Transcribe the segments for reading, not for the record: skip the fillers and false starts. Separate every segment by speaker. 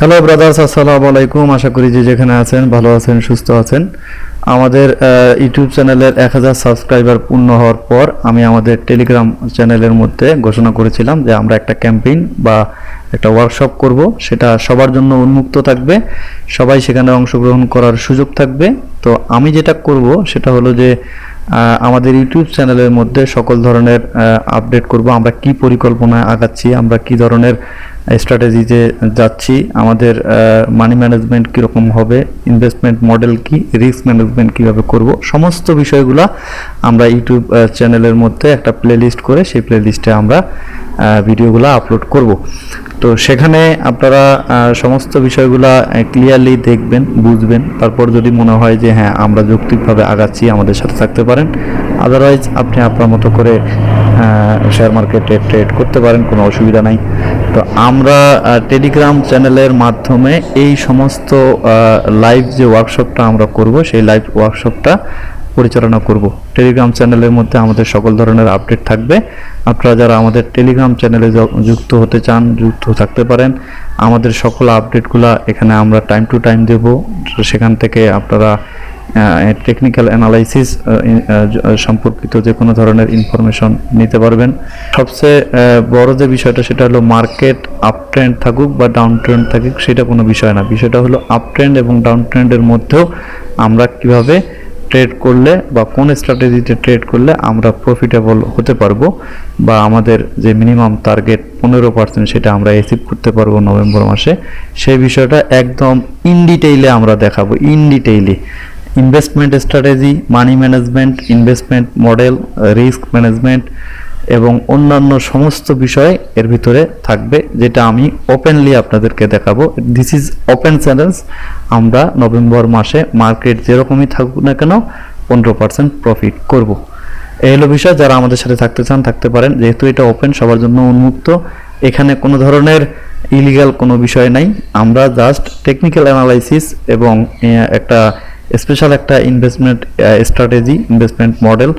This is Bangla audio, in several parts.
Speaker 1: হ্যালো ব্রাদার্স, আসসালামু আলাইকুম। আশা করি যে যেখানে আছেন ভালো আছেন, সুস্থ আছেন। আমাদের ইউটিউব চ্যানেলের 1000 সাবস্ক্রাইবার পূর্ণ হওয়ার পর আমি আমাদের টেলিগ্রাম চ্যানেলের মধ্যে ঘোষণা করেছিলাম যে আমরা একটা ক্যাম্পেইন বা একটা ওয়ার্কশপ করব, সেটা সবার জন্য উন্মুক্ত থাকবে, সবাই সেখানে অংশগ্রহণ করার সুযোগ থাকবে। তো আমি যেটা করব সেটা হলো যে আমাদের ইউটিউব চ্যানেলের মধ্যে সকল ধরনের আপডেট করব, আমরা কি পরিকল্পনায় আগাচ্ছি, আমরা কি ধরনের স্ট্র্যাটেজিতে যাচ্ছি, আমাদের মানি ম্যানেজমেন্ট কীরকম হবে, ইনভেস্টমেন্ট মডেল কি, রিস্ক ম্যানেজমেন্ট কীভাবে করব, সমস্ত বিষয়গুলো আমরা ইউটিউব চ্যানেলের মধ্যে একটা প্লেলিস্ট করে সেই প্লেলিস্টে আমরা ভিডিওগুলো আপলোড করব। তো সেখানে আপনারা সমস্ত বিষয়গুলো ক্লিয়ারলি দেখবেন, বুঝবেন। তারপর যদি মনে হয় যে হ্যাঁ আমরা যৌক্তিকভাবে আগাচ্ছি, আমাদের সাথে থাকতে পারেন। আদারওয়াইজ আপনি আপনার মতো করে শেয়ার মার্কেটে ট্রেড করতে পারেন, কোনো অসুবিধা নাই। তো আমরা টেলিগ্রাম চ্যানেলের মাধ্যমে এই সমস্ত লাইভ যে ওয়ার্কশপটা আমরা করব, সেই লাইভ ওয়ার্কশপটা পরিচালনা করব। টেলিগ্রাম চ্যানেলের মধ্যে আমাদের সকল ধরনের আপডেট থাকবে। আপনারা যারা আমাদের টেলিগ্রাম চ্যানেলে যুক্ত হতে চান, যুক্ত থাকতে পারেন। আমাদের সকল আপডেটগুলো এখানে আমরা টাইম টু টাইম দেব। সেখান থেকে আপনারা টেকনিক্যাল অ্যানালাইসিস সম্পর্কিত যে কোনো ধরনের ইনফরমেশন নিতে পারবেন। সবচেয়ে বড় যে বিষয়টা সেটা হলো মার্কেট আপ ট্রেন্ড থাকুক বা ডাউন ট্রেন্ড থাকুক, সেটা কোনো বিষয় না। বিষয়টা হলো আপ ট্রেন্ড এবং ডাউন ট্রেন্ডের মধ্যেও আমরা কিভাবে ট্রেড করলে বা কোন স্ট্র্যাটেজিতে ট্রেড করলে আমরা প্রফিটেবল হতে পারবো, বা আমাদের যে মিনিমাম টার্গেট 15% সেটা আমরা অ্যাচিভ করতে পারবো নভেম্বর মাসে, সেই বিষয়টা একদম ইন ডিটেইলে আমরা দেখাবো। ইন ডিটেইলে investment strategy, money management, investment model, risk management এবং অন্যান্য সমস্ত বিষয় এর ভিতরে থাকবে, যেটা আমি ওপেনলি আপনাদেরকে দেখাবো। This is open challenge. আমরা নভেম্বর মাসে মার্কেট যেরকমই থাকুক না কেন 15% প্রফিট করব। এই হলো বিষয়। যারা আমাদের সাথে থাকতে চান থাকতে পারেন, যেহেতু এটা ওপেন, সবার জন্য উন্মুক্ত। এখানে কোনো ধরনের ইলিগাল কোনো বিষয় নাই। আমরা জাস্ট টেকনিক্যাল অ্যানালাইসিস এবং একটা স্পেশাল একটা ইনভেস্টমেন্ট স্ট্র্যাটেজি, ইনভেস্টমেন্ট মডেল,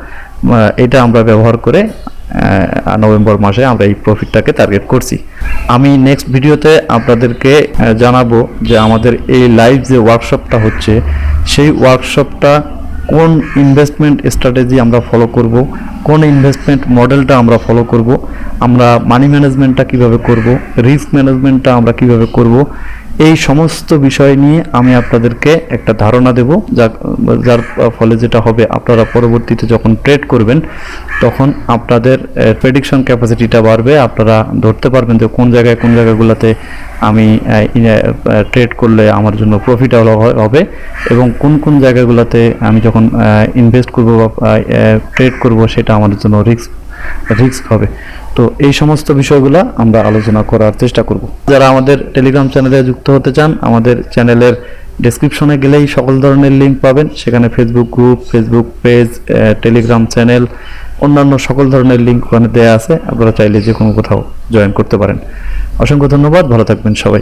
Speaker 1: এটা আমরা ব্যবহার করে নভেম্বর মাসে আমরা এই প্রফিটটাকে টার্গেট করছি। আমি নেক্সট ভিডিওতে আপনাদেরকে জানাবো যে আমাদের এই লাইভ যে ওয়ার্কশপটা হচ্ছে, সেই ওয়ার্কশপটা কোন ইনভেস্টমেন্ট স্ট্র্যাটেজি আমরা ফলো করব, কোন ইনভেস্টমেন্ট মডেলটা আমরা ফলো করব, আমরা মানি ম্যানেজমেন্টটা কিভাবে করব, রিস্ক ম্যানেজমেন্টটা আমরা কিভাবে করব, এই সমস্ত বিষয় নিয়ে আমি আপনাদেরকে একটা ধারণা দেব, যার ফলে যেটা হবে, আপনারা পরবর্তীতে যখন ট্রেড করবেন তখন আপনাদের প্রেডিকশন ক্যাপাসিটিটা বাড়বে। আপনারা ধরতে পারবেন যে কোন জায়গাগুলোতে আমি ট্রেড করলে আমার জন্য প্রফিট হবে এবং কোন জায়গাগুলোতে আমি যখন ইনভেস্ট করব বা ট্রেড করব সেটা আমাদের জন্য রিস্ক হবে। তো এই সমস্ত বিষয়গুলো আমরা আলোচনা করার চেষ্টা করব। যারা আমাদের টেলিগ্রাম চ্যানেলে যুক্ত হতে চান, আমাদের চ্যানেলের ডেসক্রিপশনে গেলেই সকল ধরনের লিঙ্ক পাবেন। সেখানে Facebook group, Facebook page, Telegram channel, অন্যান্য সকল ধরনের লিঙ্ক ওখানে দেওয়া আছে। আপনারা চাইলে যে কোনো কোথাও জয়েন করতে পারেন। অসংখ্য ধন্যবাদ, ভালো থাকবেন সবাই।